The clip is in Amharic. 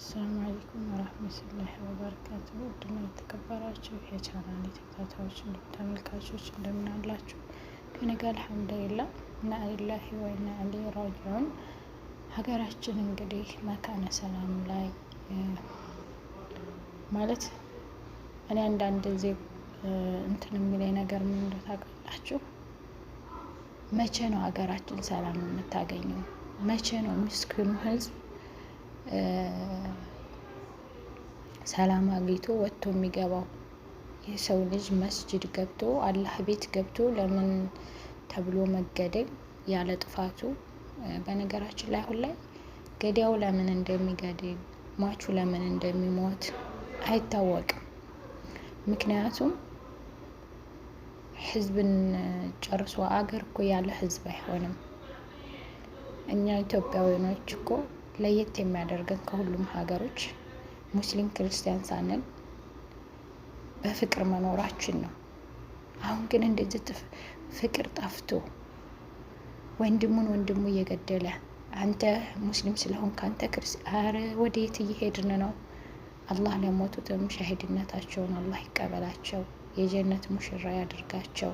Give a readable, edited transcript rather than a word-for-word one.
አሰላሙ አለይኩም ወራህመቱላሂ ወበረካቱሁ። ውድና የተከበራችሁ የቻናሌ ተከታታዮች ተመልካቾች እንደምን አላችሁ? ከኔ ጋር አልሐምዱሊላህ ኢና ሊላሂ ወኢና ኢለይሂ ራጂዑን። ሀገራችን እንግዲህ መካነ ሰላም ላይ ማለት እኔ አንዳንድ ጊዜ እንትን የሚለኝ ነገር ምን እንደሆነ ታውቃላችሁ? መቼ ነው ሀገራችን ሰላም የምታገኘው? መቼ ነው ምስኪኑ ህዝብ ሰላም አግኝቶ ወጥቶ የሚገባው? የሰው ልጅ መስጂድ ገብቶ አላህ ቤት ገብቶ ለምን ተብሎ መገደል ያለ ጥፋቱ። በነገራችን ላይ አሁን ላይ ገዳዩ ለምን እንደሚገድል ሟቹ ለምን እንደሚሞት አይታወቅም። ምክንያቱም ህዝብን ጨርሶ አገር እኮ ያለ ህዝብ አይሆንም። እኛ ኢትዮጵያውያኖች እኮ ለየት የሚያደርገን ከሁሉም ሀገሮች ሙስሊም ክርስቲያን ሳንል በፍቅር መኖራችን ነው። አሁን ግን እንደዚህ ፍቅር ጠፍቶ ወንድሙ እየገደለ አንተ ሙስሊም ስለሆንክ አንተ ክርስቲያን፣ አረ ወዴት እየሄድን ነው? አላህ ለሞቱትም ሸሂድነታቸውን አላህ ይቀበላቸው፣ የጀነት ሙሽራ ያድርጋቸው።